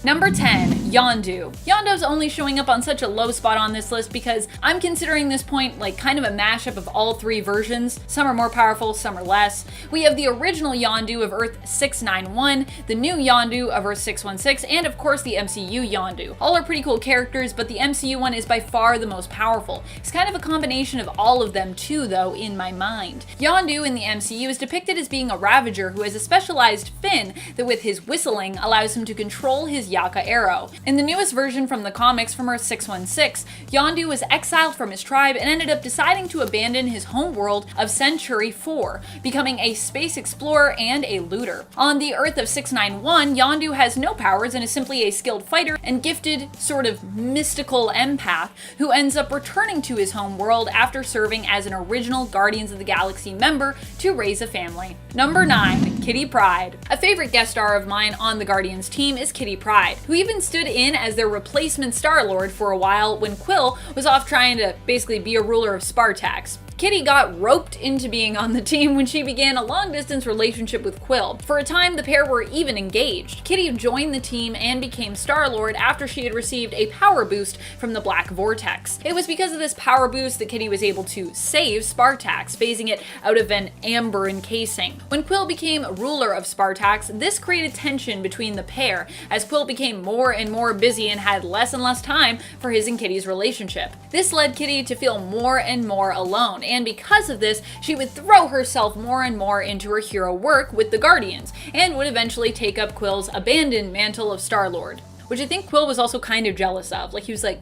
Number 10, Yondu. Yondu's only showing up on such a low spot on this list because I'm considering this point like kind of a mashup of all three versions. Some are more powerful, some are less. We have the original Yondu of Earth 691, the new Yondu of Earth 616, and of course the MCU Yondu. All are pretty cool characters, but the MCU one is by far the most powerful. It's kind of a combination of all of them too, though, in my mind. Yondu in the MCU is depicted as being a Ravager who has a specialized fin that with his whistling allows him to control his Yaka arrow. In the newest version from the comics from Earth 616, Yondu was exiled from his tribe and ended up deciding to abandon his home world of Century 4, becoming a space explorer and a looter. On the Earth of 691, Yondu has no powers and is simply a skilled fighter and gifted, sort of mystical empath who ends up returning to his home world after serving as an original Guardians of the Galaxy member to raise a family. Number 9, Kitty PRYDE. A favorite guest star of mine on the Guardians team is Kitty PRYDE, who even stood in as their replacement STARLORD for a while when QUILL was off trying to basically be a ruler of Spartax. Kitty got roped into being on the team when she began a long-distance relationship with QUILL. For a time, the pair were even engaged. Kitty joined the team and became STARLORD after she had received a power boost from the Black Vortex. It was because of this power boost that Kitty was able to save Spartax, phasing it out of an amber encasing. When QUILL became ruler of Spartax, this created tension between the pair, as QUILL became more and more busy and had less and less time for his and Kitty's relationship. This led Kitty to feel more and more alone, and because of this, she would throw herself more and more into her hero work with the Guardians, and would eventually take up QUILL's abandoned mantle of STARLORD, which I think QUILL was also kind of jealous of. Like, he was like,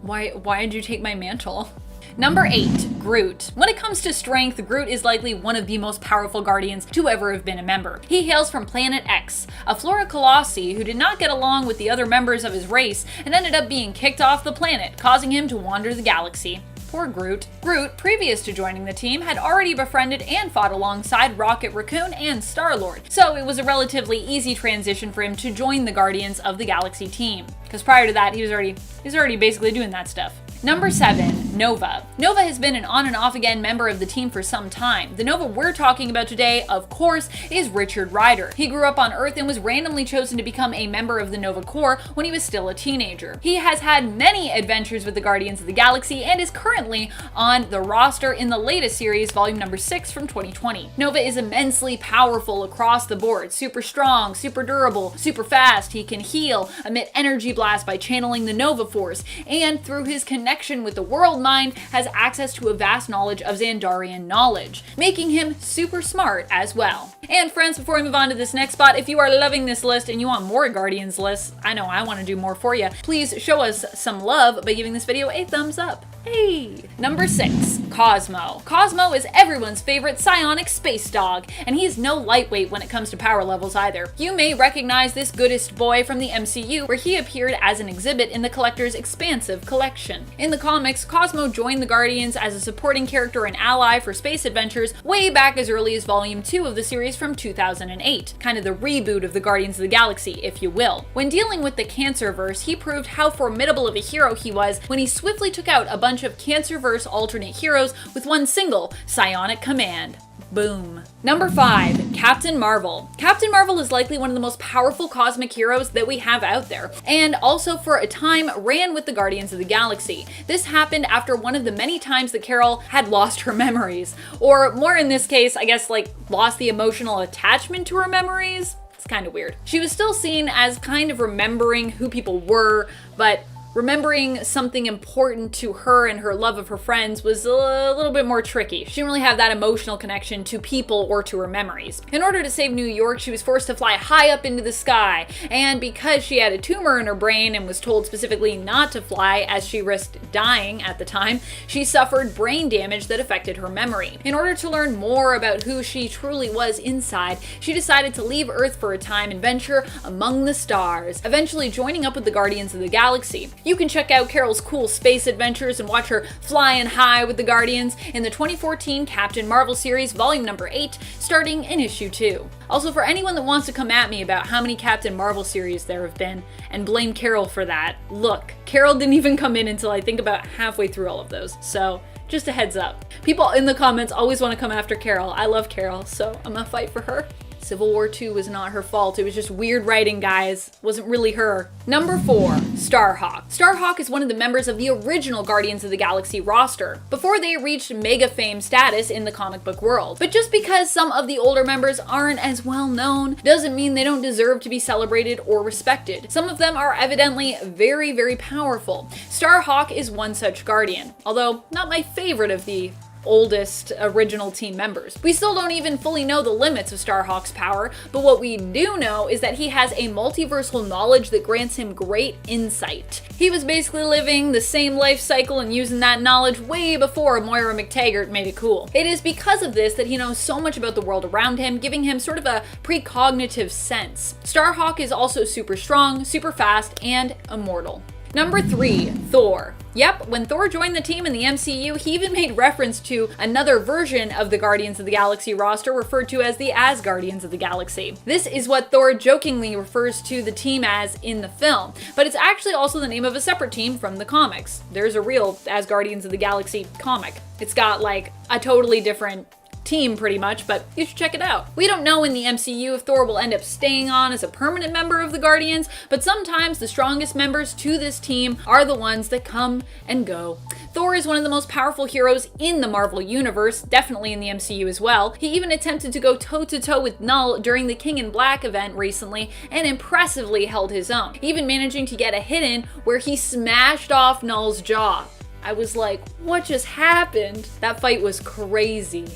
why did you take my mantle? Number 8, Groot. When it comes to strength, Groot is likely one of the most powerful Guardians to ever have been a member. He hails from Planet X, a Flora Colossi who did not get along with the other members of his race and ended up being kicked off the planet, causing him to wander the galaxy. Poor Groot. Groot, previous to joining the team, had already befriended and fought alongside Rocket Raccoon and STARLORD, so it was a relatively easy transition for him to join the Guardians of the Galaxy team. Because prior to that, he was already basically doing that stuff. Number 7, Nova. Nova has been an on and off again member of the team for some time. The Nova we're talking about today, of course, is Richard Rider. He grew up on Earth and was randomly chosen to become a member of the Nova Corps when he was still a teenager. He has had many adventures with the Guardians of the Galaxy and is currently on the roster in the latest series, volume number 6 from 2020. Nova is immensely powerful across the board. Super strong, super durable, super fast. He can heal, emit energy blasts by channeling the Nova Force, and through his connection with the world mind, has access to a vast knowledge of Xandarian knowledge, making him super smart as well. And friends, before we move on to this next spot, if you are loving this list and you want more Guardians lists, I know I want to do more for you, please show us some love by giving this video a thumbs up. Hey! Number 6, Cosmo. Cosmo is everyone's favorite psionic space dog, and he's no lightweight when it comes to power levels either. You may recognize this goodest boy from the MCU, where he appeared as an exhibit in the Collector's expansive collection. In the comics, Cosmo joined the Guardians as a supporting character and ally for space adventures way back as early as volume 2 of the series from 2008, kind of the reboot of the Guardians of the Galaxy, if you will. When dealing with the Cancerverse, he proved how formidable of a hero he was when he swiftly took out a bunch of Cancerverse alternate heroes with one single psionic command. Boom. Number 5, Captain Marvel. Captain Marvel is likely one of the most powerful cosmic heroes that we have out there, and also for a time ran with the Guardians of the Galaxy. This happened after one of the many times that Carol had lost her memories, or more in this case, I guess, like, lost the emotional attachment to her memories. It's kind of weird. She was still seen as kind of remembering who people were, but remembering something important to her and her love of her friends was a little bit more tricky. She didn't really have that emotional connection to people or to her memories. In order to save New York, she was forced to fly high up into the sky, and because she had a tumor in her brain and was told specifically not to fly as she risked dying at the time, she suffered brain damage that affected her memory. In order to learn more about who she truly was inside, she decided to leave Earth for a time and venture among the stars, eventually joining up with the Guardians of the Galaxy. You can check out Carol's cool space adventures and watch her flying high with the Guardians in the 2014 Captain Marvel series, volume number 8, starting in issue 2. Also, for anyone that wants to come at me about how many Captain Marvel series there have been and blame Carol for that, look, Carol didn't even come in until I think about halfway through all of those, so just a heads up. People in the comments always want to come after Carol. I love Carol, so I'm gonna fight for her. Civil War II was not her fault. It was just weird writing, guys. It wasn't really her. Number 4, STARHAWK. STARHAWK is one of the members of the original Guardians of the Galaxy roster, before they reached mega fame status in the comic book world. But just because some of the older members aren't as well known, doesn't mean they don't deserve to be celebrated or respected. Some of them are evidently very, very powerful. STARHAWK is one such Guardian, although not my favorite of the oldest original team members. We still don't even fully know the limits of STARHAWK's power, but what we do know is that he has a multiversal knowledge that grants him great insight. He was basically living the same life cycle and using that knowledge way before Moira McTaggart made it cool. It is because of this that he knows so much about the world around him, giving him sort of a precognitive sense. STARHAWK is also super strong, super fast, and immortal. Number 3, Thor. Yep, when Thor joined the team in the MCU, he even made reference to another version of the Guardians of the Galaxy roster referred to as the Asgardians of the Galaxy. This is what Thor jokingly refers to the team as in the film, but it's actually also the name of a separate team from the comics. There's a real Asgardians of the Galaxy comic. It's got like a totally different team pretty much, but you should check it out. We don't know in the MCU if Thor will end up staying on as a permanent member of the Guardians, but sometimes the strongest members to this team are the ones that come and go. Thor is one of the most powerful heroes in the Marvel Universe, definitely in the MCU as well. He even attempted to go toe-to-toe with Null during the King in Black event recently, and impressively held his own, even managing to get a hit in where he smashed off Null's jaw. I was like, what just happened? That fight was crazy.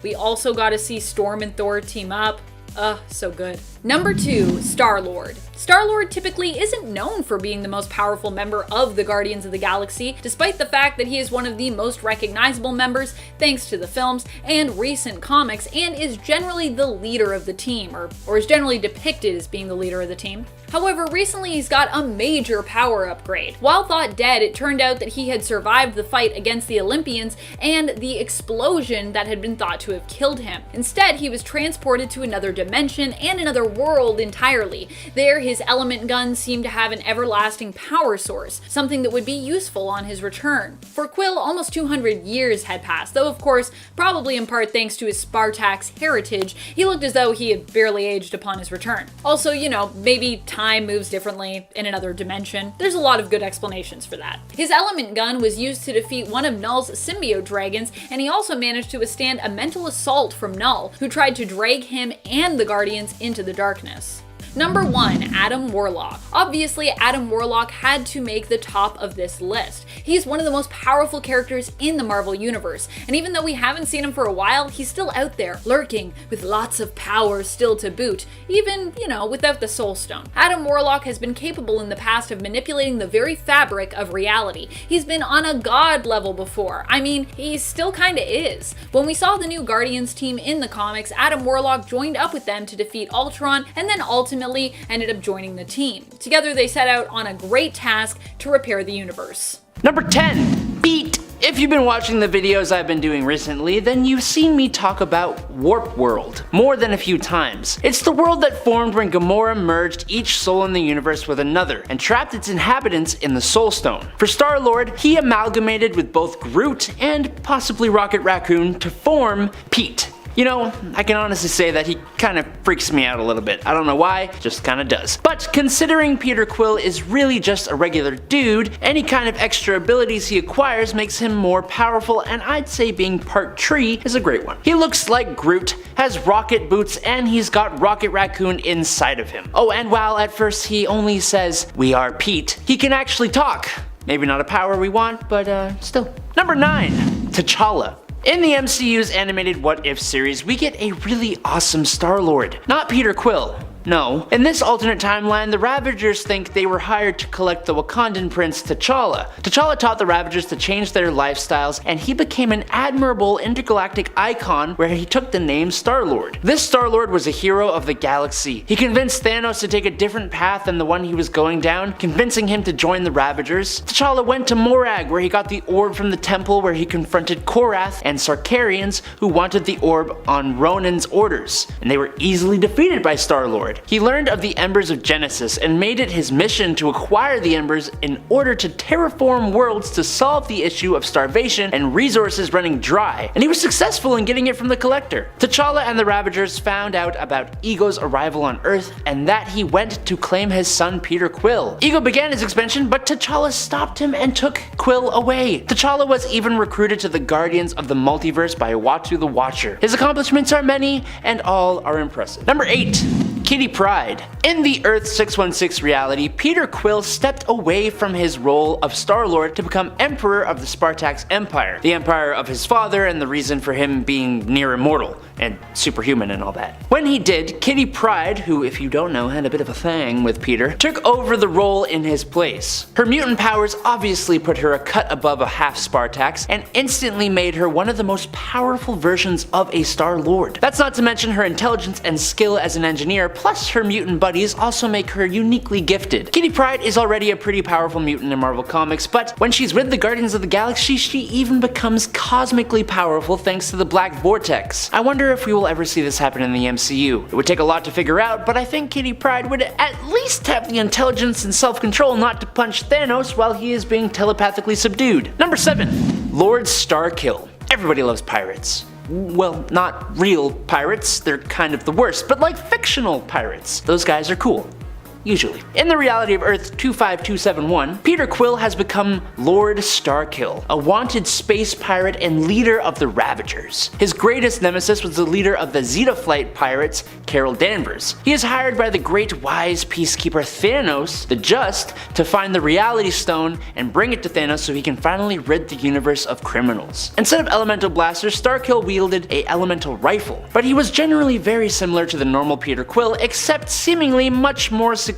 We also got to see Storm and Thor team up. So good. Number 2, Star-Lord. Star-Lord typically isn't known for being the most powerful member of the Guardians of the Galaxy, despite the fact that he is one of the most recognizable members thanks to the films and recent comics, and is generally the leader of the team, or is generally depicted as being the leader of the team. However, recently he's got a major power upgrade. While thought dead, it turned out that he had survived the fight against the Olympians and the explosion that had been thought to have killed him. Instead, he was transported to another dimension and another world entirely. There, his element gun seemed to have an everlasting power source, something that would be useful on his return. For Quill, almost 200 years had passed, though of course, probably in part thanks to his Spartax heritage, he looked as though he had barely aged upon his return. Also, you know, maybe time moves differently in another dimension. There's a lot of good explanations for that. His element gun was used to defeat one of Null's symbiote dragons, and he also managed to withstand a mental assault from Null, who tried to drag him and the Guardians into the darkness. Number 1, Adam Warlock. Obviously, Adam Warlock had to make the top of this list. He's one of the most powerful characters in the Marvel Universe, and even though we haven't seen him for a while, he's still out there, lurking, with lots of power still to boot, even, you know, without the Soul Stone. Adam Warlock has been capable in the past of manipulating the very fabric of reality. He's been on a god level before. I mean, he still kinda is. When we saw the new Guardians team in the comics, Adam Warlock joined up with them to defeat Ultron, and then ultimately ended up joining the team. Together they set out on a great task to repair the universe. Number 10, Beat. If you've been watching the videos I've been doing recently, then you've seen me talk about Warp World more than a few times. It's the world that formed when Gamora merged each soul in the universe with another and trapped its inhabitants in the Soul Stone. For Star-Lord, he amalgamated with both Groot and possibly Rocket Raccoon to form Pete. You know, I can honestly say that he kind of freaks me out a little bit. I don't know why, just kind of does. But considering Peter Quill is really just a regular dude, any kind of extra abilities he acquires makes him more powerful, and I'd say being part tree is a great one. He looks like Groot, has rocket boots, and he's got Rocket Raccoon inside of him. Oh, and while at first he only says, "We are Pete," he can actually talk. Maybe not a power we want, but still. Number 9, T'Challa. In the MCU's animated What If series, we get a really awesome Star-Lord. Not Peter Quill. No. In this alternate timeline, the Ravagers think they were hired to collect the Wakandan prince T'Challa. T'Challa taught the Ravagers to change their lifestyles, and he became an admirable intergalactic icon where he took the name Star-Lord. This Star-Lord was a hero of the galaxy. He convinced Thanos to take a different path than the one he was going down, convincing him to join the Ravagers. T'Challa went to Morag, where he got the orb from the temple, where he confronted Korath and Sarkarians, who wanted the orb on Ronan's orders, and they were easily defeated by Star-Lord. Star-Lord. He learned of the Embers of Genesis and made it his mission to acquire the Embers in order to terraform worlds to solve the issue of starvation and resources running dry, and he was successful in getting it from the Collector. T'Challa and the Ravagers found out about Ego's arrival on Earth and that he went to claim his son Peter Quill. Ego began his expansion, but T'Challa stopped him and took Quill away. T'Challa was even recruited to the Guardians of the Multiverse by Uatu the Watcher. His accomplishments are many, and all are impressive. Number 8. Kitty Pryde. In the Earth 616 reality, Peter Quill stepped away from his role of Star-Lord to become Emperor of the Spartax Empire, the empire of his father and the reason for him being near immortal and superhuman and all that. When he did, Kitty Pryde, who if you don't know had a bit of a thing with Peter, took over the role in his place. Her mutant powers obviously put her a cut above a half Spartax and instantly made her one of the most powerful versions of a Star-Lord. That's not to mention her intelligence and skill as an engineer, plus her mutant buddies also make her uniquely gifted. Kitty Pryde is already a pretty powerful mutant in Marvel Comics, but when she's with the Guardians of the Galaxy, she even becomes cosmically powerful thanks to the Black Vortex. I wonder if we will ever see this happen in the MCU. It would take a lot to figure out, but I think Kitty Pryde would at least have the intelligence and self-control not to punch Thanos while he is being telepathically subdued. Number 7. Lord Starkill. Everybody loves pirates. Well, not real pirates, they're kind of the worst, but like fictional pirates. Those guys are cool. Usually. In the reality of Earth 25271, Peter Quill has become Lord Starkill, a wanted space pirate and leader of the Ravagers. His greatest nemesis was the leader of the Zeta Flight pirates, Carol Danvers. He is hired by the great wise peacekeeper Thanos, the Just, to find the Reality Stone and bring it to Thanos so he can finally rid the universe of criminals. Instead of elemental blasters, Starkill wielded a elemental rifle, but he was generally very similar to the normal Peter Quill, except seemingly much more successful.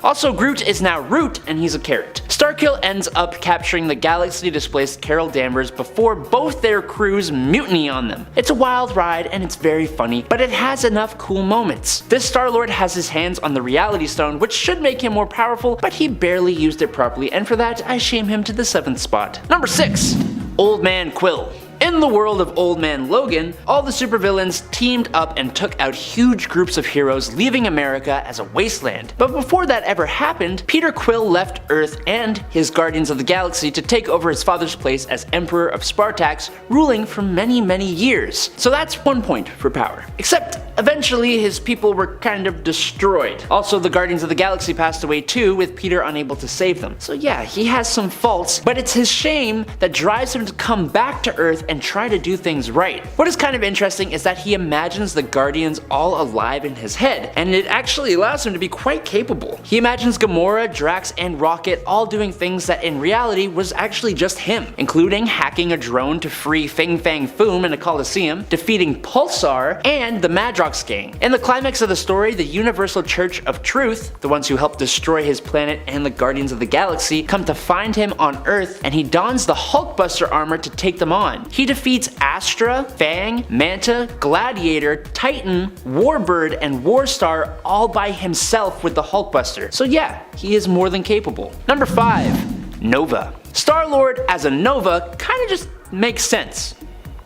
Also, Groot is now Root and he's a carrot. Starkill ends up capturing the galaxy-displaced Carol Danvers before both their crews mutiny on them. It's a wild ride and it's very funny, but it has enough cool moments. This Star-Lord has his hands on the Reality Stone, which should make him more powerful, but he barely used it properly, and for that I shame him to the 7th spot. Number 6. Old Man Quill. In the world of Old Man Logan, all the supervillains teamed up and took out huge groups of heroes, leaving America as a wasteland. But before that ever happened, Peter Quill left Earth and his Guardians of the Galaxy to take over his father's place as Emperor of Spartax, ruling for many, many years. So that's 1 point for power. Except, eventually his people were kind of destroyed. Also, the Guardians of the Galaxy passed away too, with Peter unable to save them. So yeah, he has some faults, but it's his shame that drives him to come back to Earth and try to do things right. What is kind of interesting is that he imagines the Guardians all alive in his head, and it actually allows him to be quite capable. He imagines Gamora, Drax, and Rocket all doing things that in reality was actually just him, including hacking a drone to free Fing Fang Foom in a Coliseum, defeating Pulsar, and the Madrox gang. In the climax of the story, the Universal Church of Truth, the ones who helped destroy his planet and the Guardians of the Galaxy, come to find him on Earth, and he dons the Hulkbuster armor to take them on. He defeats Astra, Fang, Manta, Gladiator, Titan, Warbird, and Warstar all by himself with the Hulkbuster. So yeah, he is more than capable. Number 5. Nova. Star-Lord as a Nova kinda just makes sense.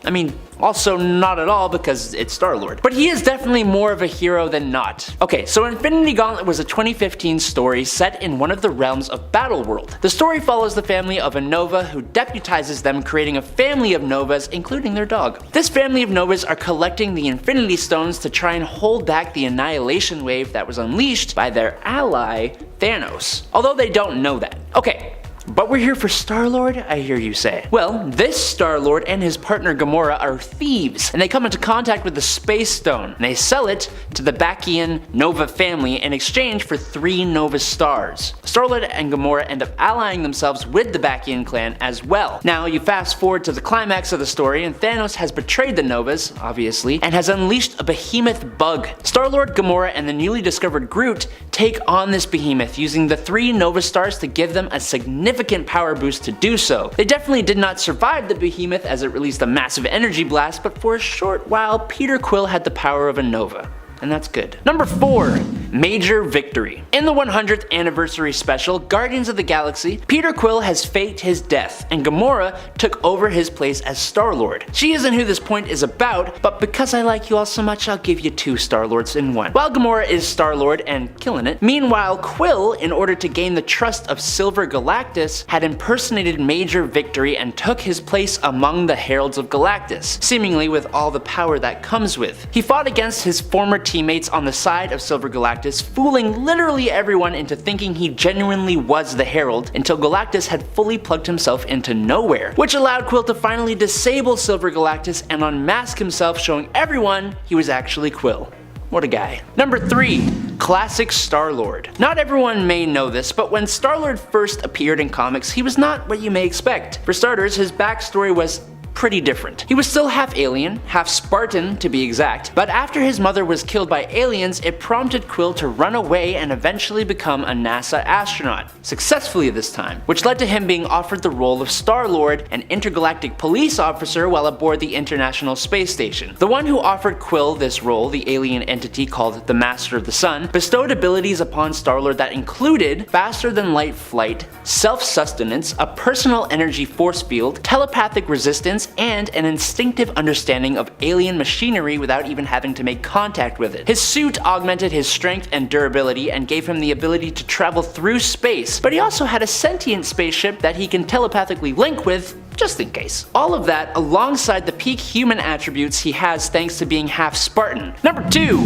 I mean, also not at all because it's Star-Lord. But he is definitely more of a hero than not. Okay, so Infinity Gauntlet was a 2015 story set in one of the realms of Battleworld. The story follows the family of a Nova who deputizes them, creating a family of Novas, including their dog. This family of Novas are collecting the Infinity Stones to try and hold back the annihilation wave that was unleashed by their ally, Thanos. Although they don't know that. Okay. But we're here for Star-Lord, I hear you say. Well, this Star-Lord and his partner Gamora are thieves, and they come into contact with the Space Stone, and they sell it to the Bakian Nova family in exchange for 3 Nova stars. Star-Lord and Gamora end up allying themselves with the Bakian clan as well. Now, you fast forward to the climax of the story, and Thanos has betrayed the Novas, obviously, and has unleashed a behemoth bug. Star-Lord, Gamora, and the newly discovered Groot take on this behemoth, using the 3 Nova stars to give them a significant power boost to do so. They definitely did not survive the behemoth as it released a massive energy blast, but for a short while, Peter Quill had the power of a Nova. and that's good. Number 4. Major victory. In the 100th anniversary special, Guardians of the Galaxy, Peter Quill has faked his death, and Gamora took over his place as Star-Lord. She isn't who this point is about, but because I like you all so much, I'll give you 2 Star-Lords in one. While Gamora is Star-Lord and killing it, meanwhile Quill, in order to gain the trust of Silver Galactus, had impersonated Major Victory and took his place among the Heralds of Galactus, seemingly with all the power that comes with. He fought against his former teammates on the side of Silver Galactus, fooling literally everyone into thinking he genuinely was the Herald until Galactus had fully plugged himself into nowhere, which allowed Quill to finally disable Silver Galactus and unmask himself, showing everyone he was actually Quill. What a guy. Number 3. Classic Star-Lord. Not everyone may know this, but when Star-Lord first appeared in comics, he was not what you may expect. For starters, his backstory was pretty different. He was still half alien, half Spartan to be exact, but after his mother was killed by aliens, it prompted Quill to run away and eventually become a NASA astronaut, successfully this time, which led to him being offered the role of Star-Lord, an intergalactic police officer while aboard the International Space Station. The one who offered Quill this role, the alien entity called the Master of the Sun, bestowed abilities upon Star-Lord that included faster than light flight, self-sustenance, a personal energy force field, telepathic resistance, and an instinctive understanding of alien machinery without even having to make contact with it. His suit augmented his strength and durability and gave him the ability to travel through space, but he also had a sentient spaceship that he can telepathically link with, just in case. All of that alongside the peak human attributes he has thanks to being half Spartan. Number 2.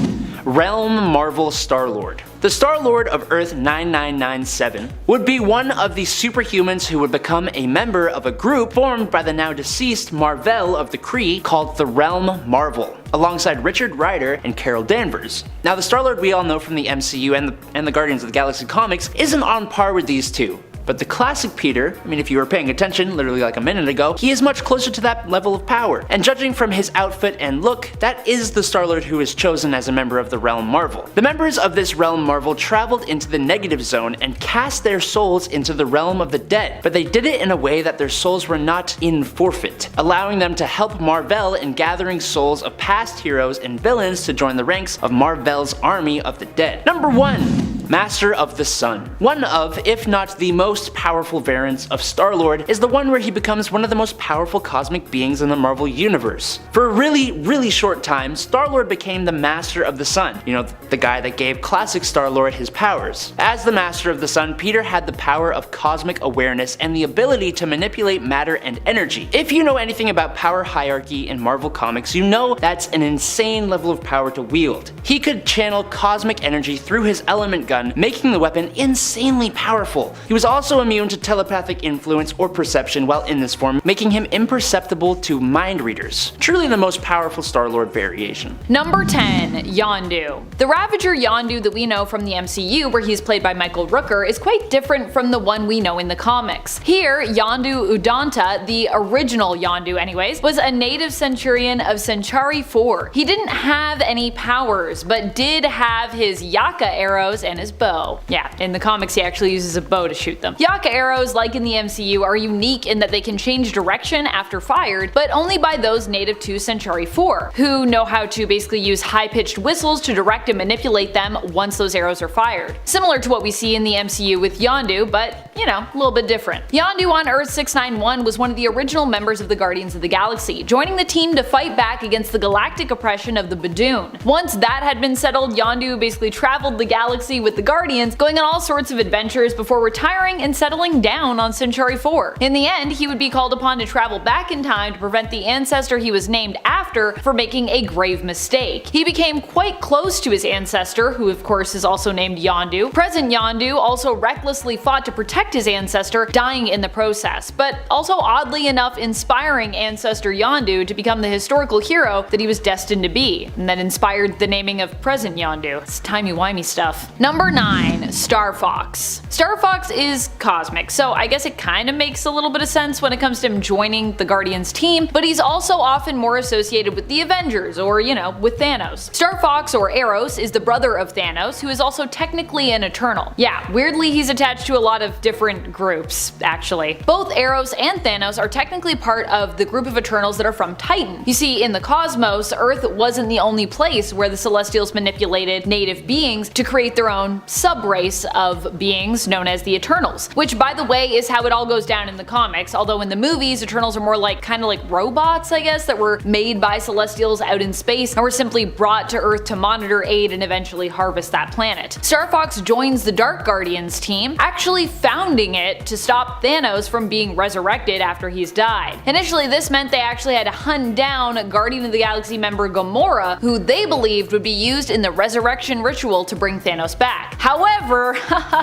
Realm Marvel Star-Lord. The Star-Lord of Earth 9997 would be one of the superhumans who would become a member of a group formed by the now deceased Mar-Vell of the Kree called the Realm Marvel, alongside Richard Rider and Carol Danvers. Now the Star-Lord we all know from the MCU and the Guardians of the Galaxy comics isn't on par with these two. But the classic Peter, I mean if you were paying attention literally like a minute ago, he is much closer to that level of power. And judging from his outfit and look, that is the Star-Lord who is chosen as a member of the Realm Marvel. The members of this Realm Marvel traveled into the negative zone and cast their souls into the realm of the dead, but they did it in a way that their souls were not in forfeit, allowing them to help Mar-Vell in gathering souls of past heroes and villains to join the ranks of Mar-Vell's army of the dead. Number 1. Master of the Sun. One of, if not the most powerful variants of Star-Lord, is the one where he becomes one of the most powerful cosmic beings in the Marvel Universe. For a really short time, Star-Lord became the Master of the Sun, you know, the guy that gave classic Star-Lord his powers. As the Master of the Sun, Peter had the power of cosmic awareness and the ability to manipulate matter and energy. If you know anything about power hierarchy in Marvel Comics, you know that's an insane level of power to wield. He could channel cosmic energy through his element gun, making the weapon insanely powerful. He was also immune to telepathic influence or perception while in this form, making him imperceptible to mind readers. Truly the most powerful Star-Lord variation. Number 10. Yondu. The Ravager Yondu that we know from the MCU, where he's played by Michael Rooker, is quite different from the one we know in the comics. Here, Yondu Udonta, the original Yondu anyways, was a native Centurion of Centauri 4. He didn't have any powers, but did have his Yaka arrows and his bow. Yeah, in the comics he actually uses a bow to shoot them. Yaka arrows, like in the MCU, are unique in that they can change direction after fired, but only by those native to Centauri 4, who know how to basically use high-pitched whistles to direct and manipulate them once those arrows are fired. Similar to what we see in the MCU with Yondu, but, you know, a little bit different. Yondu on Earth 691 was one of the original members of the Guardians of the Galaxy, joining the team to fight back against the galactic oppression of the Badoon. Once that had been settled, Yondu basically traveled the galaxy with the Guardians, going on all sorts of adventures before retiring and settling down on Centauri 4. In the end, he would be called upon to travel back in time to prevent the ancestor he was named after from making a grave mistake. He became quite close to his ancestor, who of course is also named Yondu. Present Yondu also recklessly fought to protect his ancestor, dying in the process, but also oddly enough inspiring ancestor Yondu to become the historical hero that he was destined to be, and that inspired the naming of present Yondu. It's timey-wimey stuff. Number Number 9. Star Fox. Star Fox is cosmic, so I guess it kind of makes a little bit of sense when it comes to him joining the Guardians team, but he's also often more associated with the Avengers, or with Thanos. Star Fox, or Eros, is the brother of Thanos, who is also technically an Eternal. Yeah, weirdly he's attached to a lot of different groups, actually. Both Eros and Thanos are technically part of the group of Eternals that are from Titan. You see, in the cosmos, Earth wasn't the only place where the Celestials manipulated native beings to create their own sub-race of beings known as the Eternals, which by the way is how it all goes down in the comics, although in the movies Eternals are more like kind of like robots, I guess, that were made by Celestials out in space and were simply brought to Earth to monitor, aid, and eventually harvest that planet. Star Fox joins the Dark Guardians team, actually founding it to stop Thanos from being resurrected after he's died. Initially this meant they actually had to hunt down Guardian of the Galaxy member Gamora, who they believed would be used in the resurrection ritual to bring Thanos back. However,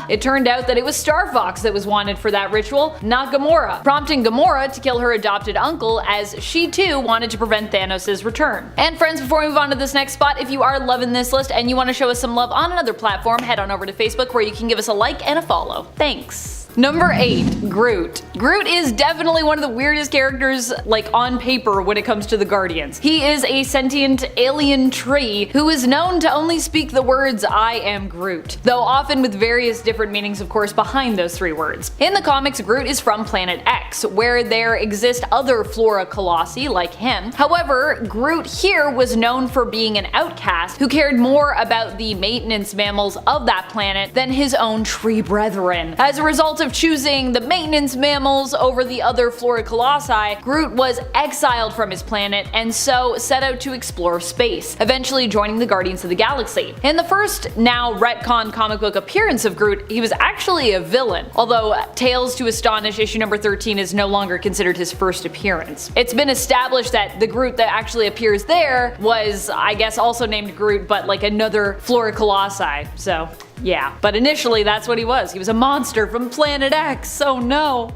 it turned out that it was Star Fox that was wanted for that ritual, not Gamora, prompting Gamora to kill her adopted uncle as she too wanted to prevent Thanos' return. And friends, before we move on to this next spot, if you are loving this list and you want to show us some love on another platform, head on over to Facebook where you can give us a like and a follow. Thanks. Number 8. Groot. Groot is definitely one of the weirdest characters like on paper when it comes to the Guardians. He is a sentient alien tree who is known to only speak the words "I am Groot," though often with various different meanings of course behind those 3 words. In the comics, Groot is from Planet X, where there exist other Flora Colossi like him. However, Groot here was known for being an outcast who cared more about the maintenance mammals of that planet than his own tree brethren. As a result of choosing the maintenance mammals over the other Flora Colossi, Groot was exiled from his planet and so set out to explore space, eventually joining the Guardians of the Galaxy. In the first, now retcon comic book appearance of Groot, he was actually a villain, although Tales to Astonish issue number 13 is no longer considered his first appearance. It's been established that the Groot that actually appears there was, I guess, also named Groot, but like another Flora Colossi, so yeah. But initially that's what he was. He was a monster from Planet X. Oh no.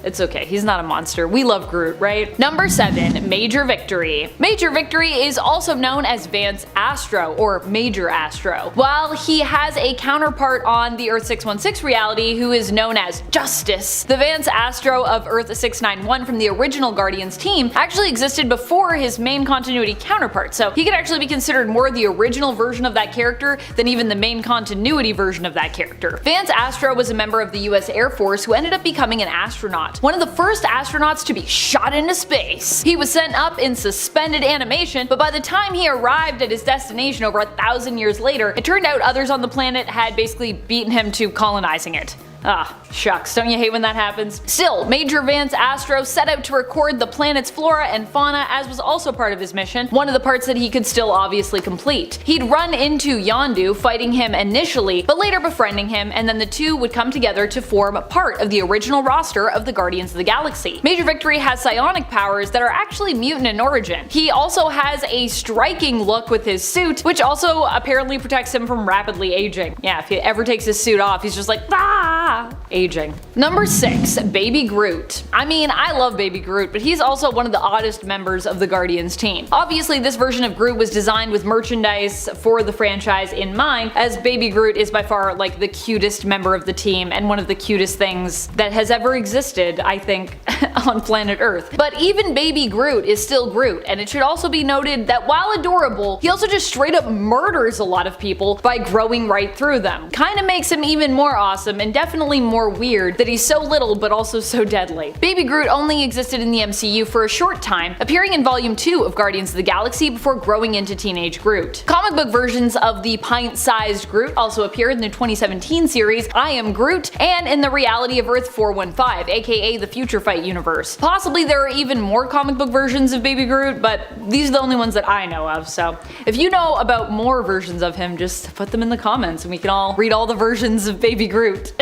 It's okay, he's not a monster. We love Groot, right? Number 7. Major Victory. Major Victory is also known as Vance Astro, or Major Astro. While he has a counterpart on the Earth 616 reality who is known as Justice, the Vance Astro of Earth 691 from the original Guardians team actually existed before his main continuity counterpart, so he could actually be considered more the original version of that character than even the main continuity version of that character. Vance Astro was a member of the US Air Force who ended up becoming an astronaut. One of the first astronauts to be shot into space. He was sent up in suspended animation, but by the time he arrived at his destination over 1,000 years later, it turned out others on the planet had basically beaten him to colonizing it. Ah, shucks, don't you hate when that happens? Still, Major Vance Astro set out to record the planet's flora and fauna, as was also part of his mission, one of the parts that he could still obviously complete. He'd run into Yondu, fighting him initially, but later befriending him, and then the two would come together to form part of the original roster of the Guardians of the Galaxy. Major Victory has psionic powers that are actually mutant in origin. He also has a striking look with his suit, which also apparently protects him from rapidly aging. Yeah, if he ever takes his suit off, he's just like, ah! Aging. Number 6. Baby Groot. I mean, I love Baby Groot, but he's also one of the oddest members of the Guardians team. Obviously, this version of Groot was designed with merchandise for the franchise in mind, as Baby Groot is by far like the cutest member of the team and one of the cutest things that has ever existed, I think, on planet Earth. But even Baby Groot is still Groot, and it should also be noted that while adorable, he also just straight up murders a lot of people by growing right through them. Kinda makes him even more awesome and definitely more weird that he's so little but also so deadly. Baby Groot only existed in the MCU for a short time, appearing in volume 2 of Guardians of the Galaxy before growing into teenage Groot. Comic book versions of the pint-sized Groot also appeared in the 2017 series I Am Groot and in the Reality of Earth 415, aka the Future Fight universe. Possibly there are even more comic book versions of Baby Groot, but these are the only ones that I know of, so if you know about more versions of him, just put them in the comments and we can all read all the versions of Baby Groot.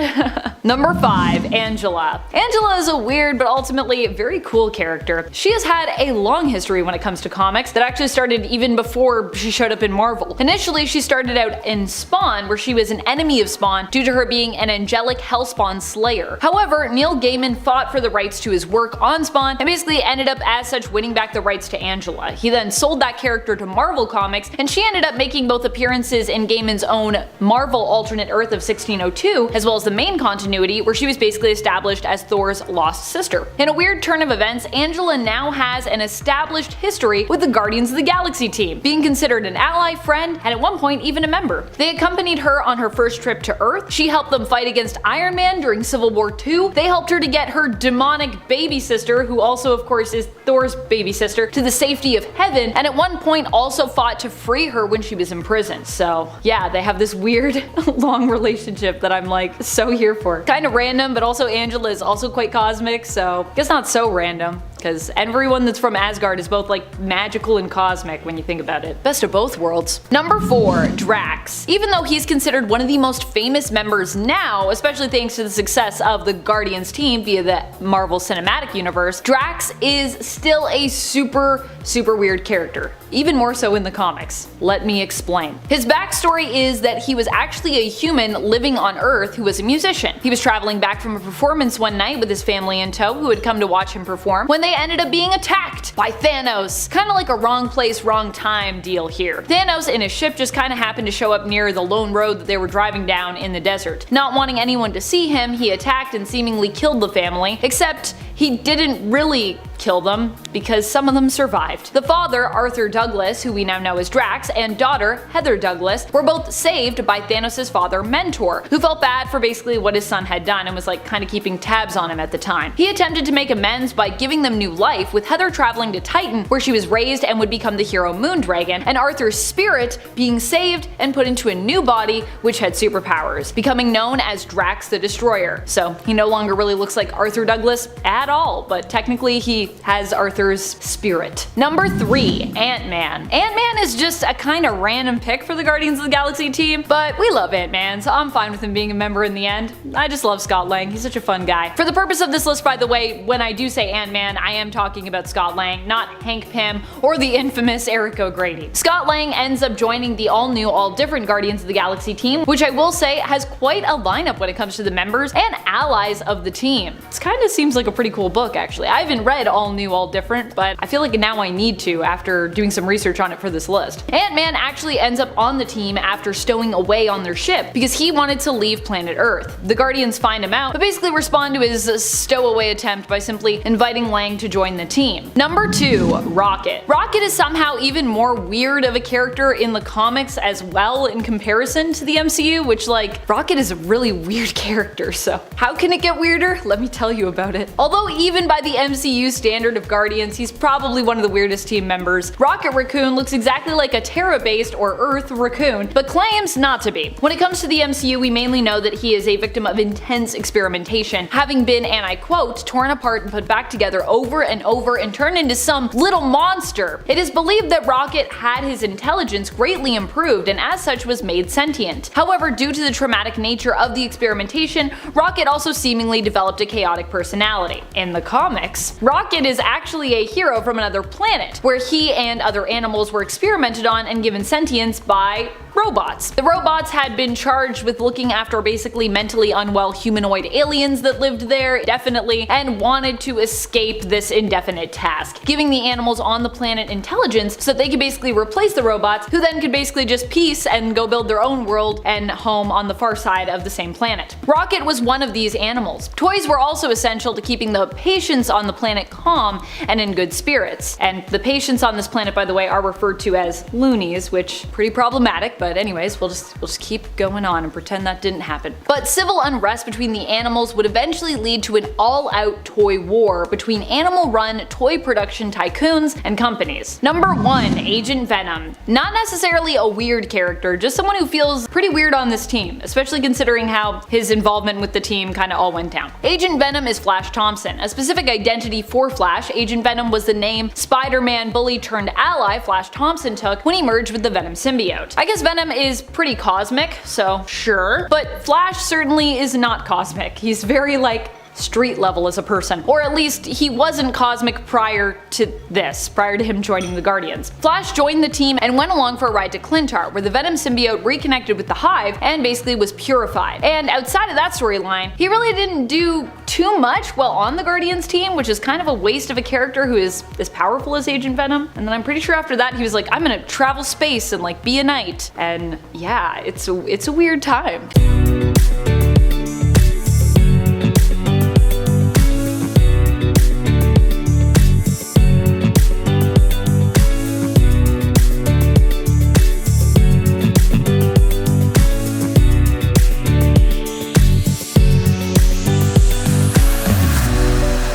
Number 5. Angela. Angela is a weird but ultimately very cool character. She has had a long history when it comes to comics that actually started even before she showed up in Marvel. Initially, she started out in Spawn, where she was an enemy of Spawn due to her being an angelic Hellspawn slayer. However, Neil Gaiman fought for the rights to his work on Spawn and basically ended up as such winning back the rights to Angela. He then sold that character to Marvel Comics, and she ended up making both appearances in Gaiman's own Marvel alternate Earth of 1602, as well as the main continuity, where she was basically established as Thor's lost sister. In a weird turn of events, Angela now has an established history with the Guardians of the Galaxy team, being considered an ally, friend, and at one point even a member. They accompanied her on her first trip to Earth. She helped them fight against Iron Man during Civil War II. They helped her to get her demonic baby sister, who also of course is Thor's baby sister, to the safety of heaven, and at one point also fought to free her when she was in prison. So yeah, they have this weird long relationship that I'm like so here for. Kind of random, but also Angela is also quite cosmic, so I guess not so random, because everyone that's from Asgard is both like magical and cosmic when you think about it. Best of both worlds. Number 4. Drax. Even though he's considered one of the most famous members now, especially thanks to the success of the Guardians team via the Marvel Cinematic Universe, Drax is still a super weird character. Even more so in the comics. Let me explain. His backstory is that he was actually a human living on Earth who was a musician. He was traveling back from a performance one night with his family in tow, who had come to watch him perform, when they ended up being attacked by Thanos. Kinda like a wrong place, wrong time deal here. Thanos in his ship just kinda happened to show up near the lone road that they were driving down in the desert. Not wanting anyone to see him, he attacked and seemingly killed the family, except he didn't really kill them, because some of them survived. The father, Arthur Douglas, who we now know as Drax, and daughter, Heather Douglas, were both saved by Thanos' father, Mentor, who felt bad for basically what his son had done and was like kinda keeping tabs on him at the time. He attempted to make amends by giving them new life, with Heather traveling to Titan, where she was raised and would become the hero Moondragon, and Arthur's spirit being saved and put into a new body which had superpowers, becoming known as Drax the Destroyer. So he no longer really looks like Arthur Douglas at all, but technically he has Arthur's spirit. Number 3. Ant-Man. Ant-Man is just a kind of random pick for the Guardians of the Galaxy team, but we love Ant-Man, so I'm fine with him being a member in the end. I just love Scott Lang, he's such a fun guy. For the purpose of this list, by the way, when I do say Ant-Man, I am talking about Scott Lang, not Hank Pym or the infamous Eric O'Grady. Scott Lang ends up joining the all-new, all-different Guardians of the Galaxy team, which I will say has quite a lineup when it comes to the members and allies of the team. This kind of seems like a pretty cool book, actually. I haven't read All New, All Different, but I feel like now I need to after doing some research on it for this list. Ant-Man actually ends up on the team after stowing away on their ship because he wanted to leave planet Earth. The Guardians find him out, but basically respond to his stowaway attempt by simply inviting Lang to join the team. Number 2. Rocket. Rocket is somehow even more weird of a character in the comics as well in comparison to the MCU, which like, Rocket is a really weird character, so how can it get weirder? Let me tell you about it. Although even by the MCU standard of Guardians, he's probably one of the weirdest team members. Rocket Raccoon looks exactly like a Terra-based or Earth raccoon, but claims not to be. When it comes to the MCU, we mainly know that he is a victim of intense experimentation, having been, and I quote, torn apart and put back together over and over and turned into some little monster. It is believed that Rocket had his intelligence greatly improved and as such was made sentient. However, due to the traumatic nature of the experimentation, Rocket also seemingly developed a chaotic personality. In the comics, Rocket is actually a hero from another planet, where he and other animals were experimented on and given sentience by robots. The robots had been charged with looking after basically mentally unwell humanoid aliens that lived there indefinitely and wanted to escape this indefinite task, giving the animals on the planet intelligence so that they could basically replace the robots, who then could basically just peace and go build their own world and home on the far side of the same planet. Rocket was one of these animals. Toys were also essential to keeping the patients on the planet calm and in good spirits. And the patients on this planet, by the way, are referred to as loonies, which pretty problematic, but anyways, we'll just keep going on and pretend that didn't happen. But civil unrest between the animals would eventually lead to an all-out toy war between animal-run toy production tycoons and companies. Number 1. Agent Venom. Not necessarily a weird character, just someone who feels pretty weird on this team, especially considering how his involvement with the team kinda all went down. Agent Venom is Flash Thompson, a specific identity for Flash. Agent Venom was the name Spider-Man bully turned ally Flash Thompson took when he merged with the Venom symbiote. I guess Venom Venom is pretty cosmic, so sure. But Flash certainly is not cosmic. He's very like street level as a person, or at least he wasn't cosmic prior to this, prior to him joining the Guardians. Flash joined the team and went along for a ride to Clintar, where the Venom symbiote reconnected with the Hive and basically was purified. And outside of that storyline, he really didn't do too much while on the Guardians team, which is kind of a waste of a character who is as powerful as Agent Venom. And then I'm pretty sure after that he was like, I'm gonna travel space and like be a knight. And yeah, it's a weird time.